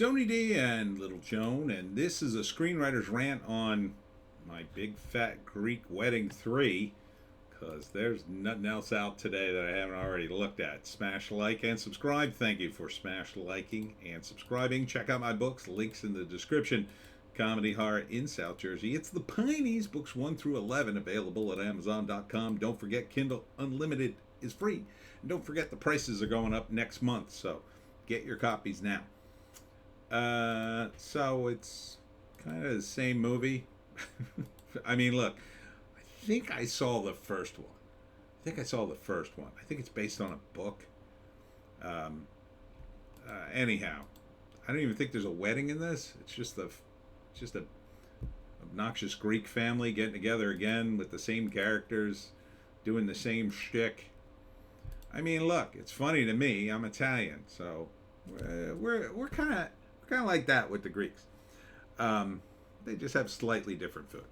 Tony D and Little Joan, and this is a screenwriter's rant on my Big Fat Greek Wedding 3, because there's nothing else out today that I haven't already looked at. Smash like and subscribe. Thank you for smash liking and subscribing. Check out my books, links in the description. Comedy Horror in South Jersey. It's the Pineys, books 1 through 11, available at Amazon.com. Don't forget, Kindle Unlimited is free. And don't forget, the prices are going up next month, so get your copies now. So it's kind of the same movie. I mean, look, I think I saw the first one. I think it's based on a book. Anyhow, I don't even think there's a wedding in this. It's just a obnoxious Greek family getting together again with the same characters, doing the same shtick. I mean, look, it's funny to me. I'm Italian, so we're kind of like that with the Greeks. They just have slightly different food.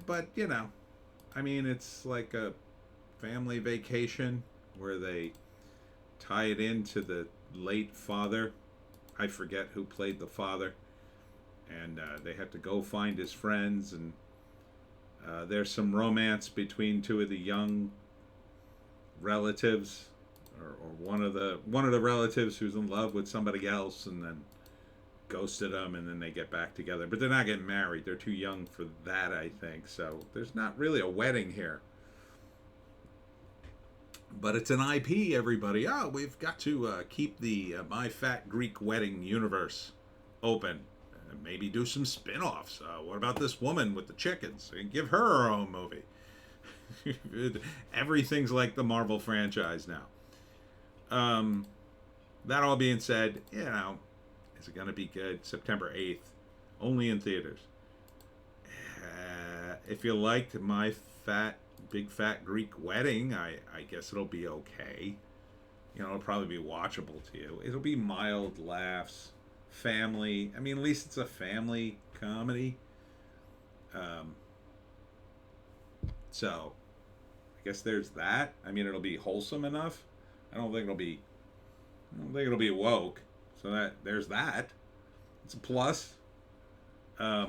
But I mean, it's like a family vacation where they tie it into the late father. I forget who played the father. And they have to go find his friends, and there's some romance between two of the young relatives, or one of the relatives who's in love with somebody else, and then ghosted them, and then they get back together. But they're not getting married; they're too young for that, I think. So there's not really a wedding here. But it's an IP, everybody. Oh, we've got to keep the My Fat Greek Wedding universe open. Maybe do some spin-offs. What about this woman with the chickens? Give her her own movie. Everything's like the Marvel franchise now. That all being said, is it going to be good? September 8th. Only in theaters. If you liked My Big Fat Greek Wedding, I guess it'll be okay. It'll probably be watchable to you. It'll be mild laughs. Family. I mean, at least it's a family comedy. So I guess there's that. I mean, it'll be wholesome enough. I don't think it'll be woke. So there's that. It's a plus. I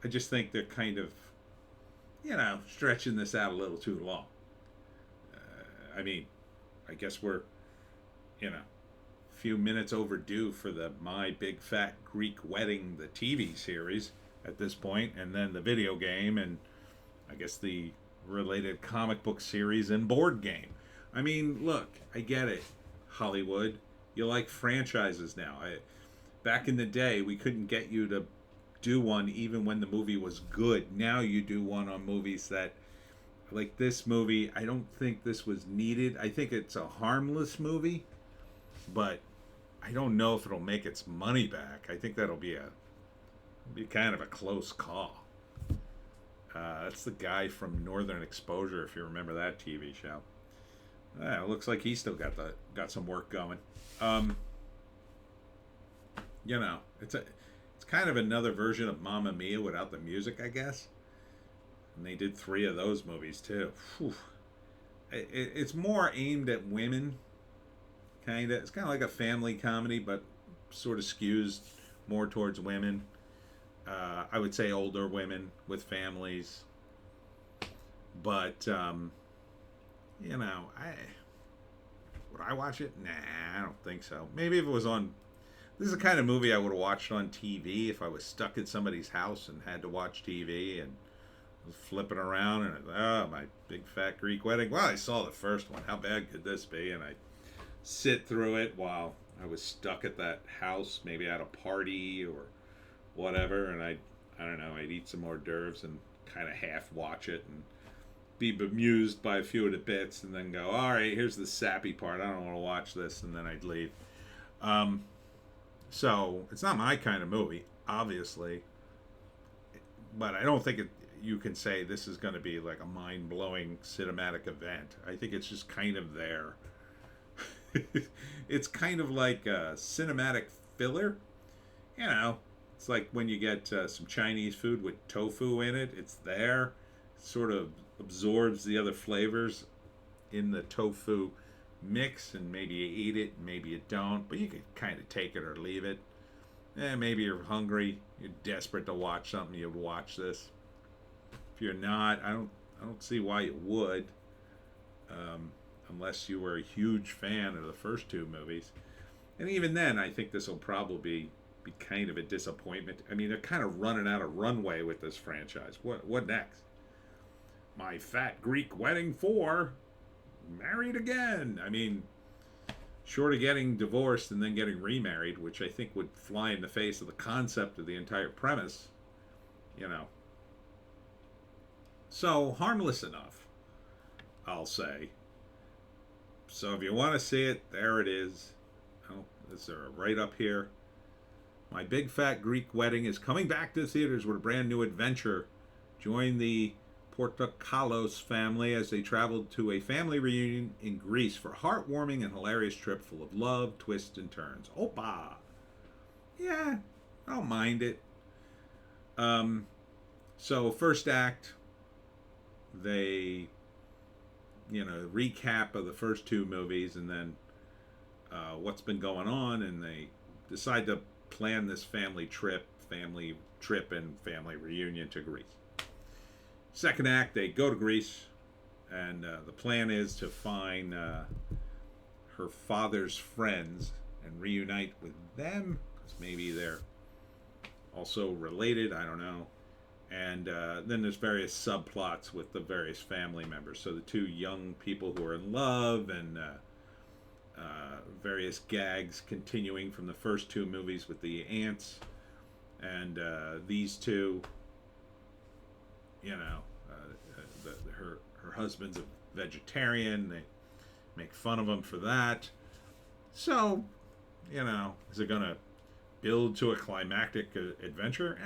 just think they're kind of stretching this out a little too long. I mean, I guess we're few minutes overdue for the My Big Fat Greek Wedding, the TV series at this point, and then the video game, and I guess the related comic book series and board game. I mean, look, I get it, Hollywood. You like franchises now. Back in the day, we couldn't get you to do one even when the movie was good. Now you do one on movies that, like this movie, I don't think this was needed. I think it's a harmless movie, but I don't know if it'll make its money back. I think that'll be kind of a close call. That's the guy from Northern Exposure, if you remember that TV show. It looks like he's still got some work going. It's kind of another version of Mamma Mia without the music, I guess. And they did 3 of those movies too. It's more aimed at women. It's kind of like a family comedy, but sort of skews more towards women. I would say older women with families. But would I watch it? Nah, I don't think so. Maybe if it was on. This is the kind of movie I would have watched on TV if I was stuck in somebody's house and had to watch TV and was flipping around and My Big Fat Greek Wedding. Well, I saw the first one. How bad could this be? And I sit through it while I was stuck at that house, maybe at a party or whatever, and I don't know, I'd eat some hors d'oeuvres and kind of half watch it and be bemused by a few of the bits and then go, all right, here's the sappy part, I don't want to watch this, and then I'd leave. So it's not my kind of movie, obviously, but I don't think you can say this is going to be like a mind-blowing cinematic event. I think it's just kind of there. It's kind of like a cinematic filler. It's like when you get some Chinese food with tofu in it. It's there. It sort of absorbs the other flavors in the tofu mix, and maybe you eat it, and maybe you don't, but you can kind of take it or leave it. Maybe you're hungry, you're desperate to watch something, you'd watch this. If you're not, I don't see why you would, unless you were a huge fan of the first two movies. And even then, I think this will probably be kind of a disappointment. I mean, they're kind of running out of runway with this franchise. What next? My Fat Greek Wedding 4, married again. I mean, short of getting divorced and then getting remarried, which I think would fly in the face of the concept of the entire premise, you know. So, harmless enough, I'll say. So if you want to see it, there it is. Oh, is there right up here? My Big Fat Greek Wedding is coming back to theaters with a brand new adventure. Join the Portokalos family as they traveled to a family reunion in Greece for a heartwarming and hilarious trip full of love, twists, and turns. Opa! Yeah, I don't mind it. So first act, they, recap of the first two movies, and then what's been going on, and they decide to plan this family trip and family reunion to Greece. Second act, they go to Greece, and the plan is to find her father's friends and reunite with them, because maybe they're also related, I don't know. And then there's various subplots with the various family members. So the two young people who are in love, and various gags continuing from the first two movies with the aunts, and these two, her husband's a vegetarian. They make fun of him for that. So, is it gonna build to a climactic adventure?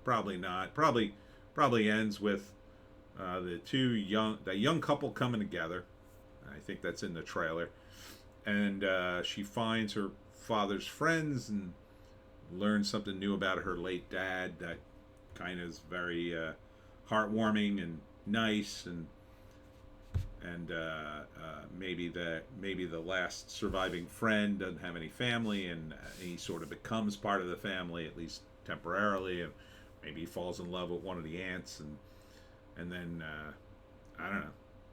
Probably not. Probably ends with the young couple coming together. I think that's in the trailer, and she finds her father's friends and learns something new about her late dad that kind of is very heartwarming and nice, and maybe the last surviving friend doesn't have any family, and he sort of becomes part of the family, at least temporarily, and maybe he falls in love with one of the aunts, and then I don't know.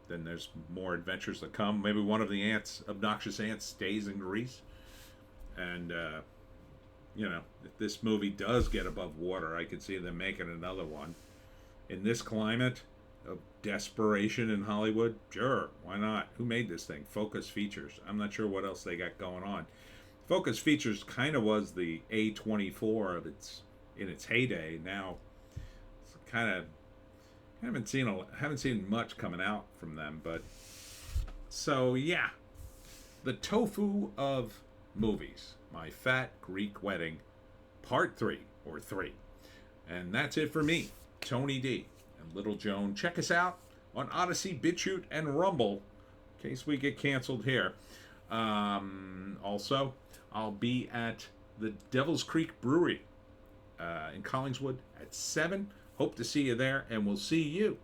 Then there's more adventures to come. Maybe one of the obnoxious aunts, stays in Greece, and if this movie does get above water, I could see them making another one. In this climate of desperation in Hollywood, sure, why not? Who made this thing? Focus Features. I'm not sure what else they got going on. Focus Features kind of was the A24 in its heyday. Now, it's kind of haven't seen much coming out from them. But so yeah, the tofu of movies. My Fat Greek Wedding, Part 3 or 3, and that's it for me, Tony D. and Little Joan. Check us out on Odysee, Bitchute, and Rumble, in case we get canceled here. Also, I'll be at the Devil's Creek Brewery in Collingswood at 7. Hope to see you there, and we'll see you